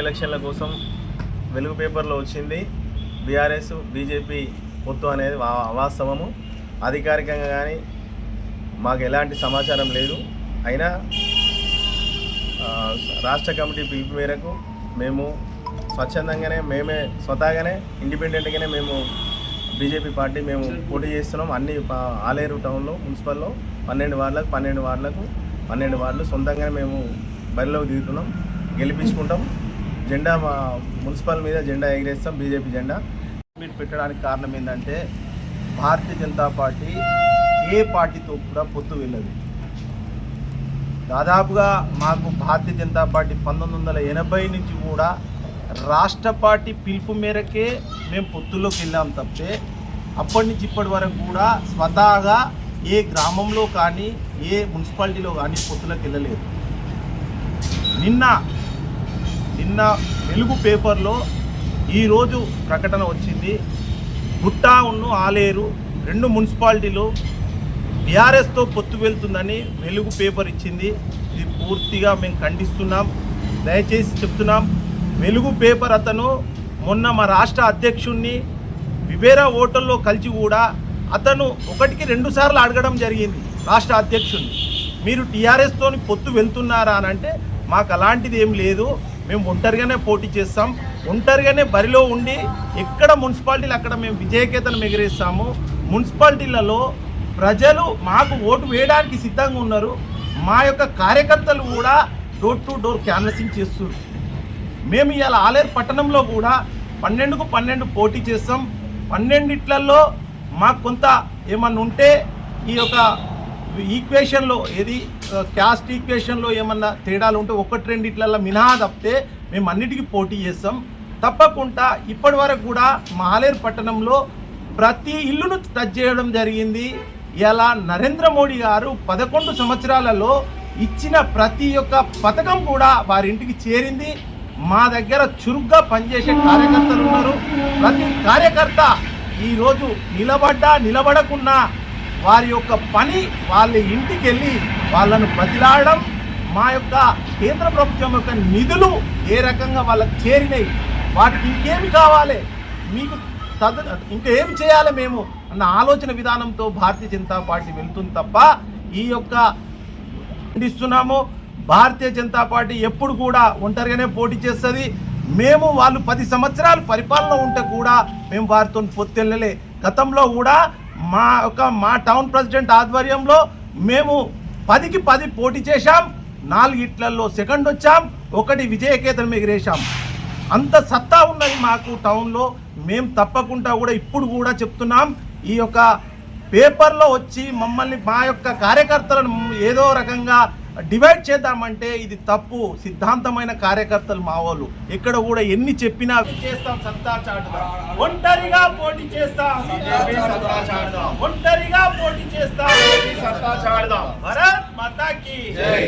ఎలక్షన్ల కోసం వెలుగు పేపర్లో వచ్చింది బీఆర్ఎస్ బీజేపీ పొత్తు అనేది అవాస్తవము. అధికారికంగా కానీ మాకు ఎలాంటి సమాచారం లేదు. అయినా రాష్ట్ర కమిటీ పిలుపు మేరకు మేము స్వచ్ఛందంగానే మేమే స్వతహాగానే ఇండిపెండెంట్గానే మేము బీజేపీ పార్టీ మేము పోటీ చేస్తున్నాం. అన్ని ఆలేరు టౌన్లో మున్సిపల్లో 12 వార్డులు సొంతంగానే మేము బరిలోకి దిగుతున్నాం. గెలిపించుకుంటాం. జెండా మున్సిపల్ మీద జెండా ఎగిరేస్తాం, బీజేపీ జెండా. మీరు పెట్టడానికి కారణం ఏంటంటే భారతీయ జనతా పార్టీ ఏ పార్టీతో కూడా పొత్తు వెళ్ళదు. దాదాపుగా మాకు భారతీయ జనతా పార్టీ 1980 నుంచి కూడా రాష్ట్ర పార్టీ పిలుపు మేరకే మేము పొత్తుల్లోకి వెళ్ళాం తప్పితే అప్పటి నుంచి ఇప్పటి వరకు కూడా స్వతహాగా ఏ గ్రామంలో కానీ ఏ మున్సిపాలిటీలో కానీ పొత్తులోకి వెళ్ళలేదు. నిన్న వెలుగు పేపర్లో ఈరోజు ప్రకటన వచ్చింది. గుట్టా ఆలేరు 2 మున్సిపాలిటీలు బీఆర్ఎస్తో పొత్తు వెళ్తుందని వెలుగు పేపర్ ఇచ్చింది. ఇది పూర్తిగా మేము ఖండిస్తున్నాం. దయచేసి చెప్తున్నాం, వెలుగు పేపర్ అతను మొన్న మా రాష్ట్ర అధ్యక్షుడిని వివేరా హోటల్లో కలిసి కూడా అతను 1కి 2 సార్లు అడగడం జరిగింది రాష్ట్ర అధ్యక్షుడిని, మీరు టీఆర్ఎస్తోని పొత్తు వెళ్తున్నారా అని. అంటే మాకు అలాంటిది ఏం లేదు, మేము ఒంటరిగానే పోటీ చేస్తాం, ఒంటరిగానే బరిలో ఉండి ఎక్కడ మున్సిపాలిటీలు అక్కడ మేము విజయకేతనం ఎగిరేస్తాము. మున్సిపాలిటీలలో ప్రజలు మాకు ఓటు వేయడానికి సిద్ధంగా ఉన్నారు. మా యొక్క కార్యకర్తలు కూడా డోర్ టు డోర్ క్యాన్వసింగ్ చేస్తున్నారు. మేము ఇవాళ ఆలేరు పట్టణంలో కూడా 12కు 12 పోటీ చేస్తాం. 12 మాకు కొంత ఏమన్నా ఉంటే ఈ యొక్క ఈక్వేషన్లో ఏది క్యాస్ట్ ఈక్వేషన్లో ఏమన్నా తేడాలు ఉంటే 1-2 మినహా తప్పితే మేము అన్నిటికీ పోటీ చేస్తాం. తప్పకుండా ఇప్పటి వరకు కూడా మా ఆలేరు పట్టణంలో ప్రతి ఇల్లును టచ్ చేయడం జరిగింది. ఇలా నరేంద్ర మోడీ గారు 11 సంవత్సరాలలో ఇచ్చిన ప్రతి ఒక్క పథకం కూడా వారింటికి చేరింది. మా దగ్గర చురుగ్గా పనిచేసే కార్యకర్తలు ఉన్నారు. ప్రతి కార్యకర్త ఈరోజు నిలబడకున్నా వారి యొక్క పని వాళ్ళ ఇంటికి వెళ్ళి వాళ్ళను బతిలాడడం, మా యొక్క కేంద్ర ప్రభుత్వం యొక్క నిధులు ఏ రకంగా వాళ్ళకి చేరినాయి, వాటికి ఇంకేమి కావాలి, మీకు ఇంకా ఏం చేయాలి మేము అన్న ఆలోచన విధానంతో భారతీయ జనతా పార్టీ వెళ్తుంది తప్ప ఈ యొక్క ఖండిస్తున్నాము. భారతీయ జనతా పార్టీ ఎప్పుడు కూడా ఒంటరిగానే పోటీ చేస్తుంది. మేము వాళ్ళు 10 సంవత్సరాలు పరిపాలన ఉంటే కూడా మేము వారితో పొత్తెళ్ళలే. గతంలో కూడా మా టౌన్ ప్రెసిడెంట్ ఆధ్వర్యంలో మేము 10కి 10 పోటీ చేశాం. 4 సెకండ్ వచ్చాం, 1 విజయకేతనం ఎగిరేశాం. అంత సత్తా ఉన్నది మాకు టౌన్లో. మేము తప్పకుండా కూడా ఇప్పుడు కూడా చెప్తున్నాం, ఈ యొక్క పేపర్లో వచ్చి మమ్మల్ని మా యొక్క కార్యకర్తలను ఏదో రకంగా డివైడ్ చేద్దామంటే ఇది తప్పు. సిద్ధాంతమైన కార్యకర్తలు మా వాళ్ళు ఎక్కడ కూడా ఎన్ని చెప్పినా చేస్తాం, సత్తా చాటుదాం, ఒంటరిగా పోటీ చేస్తాం, ఒంటరిగా పోటీ చేస్తాం, సత్తా చాటుదాం. భారత్ మాతా కీ జై.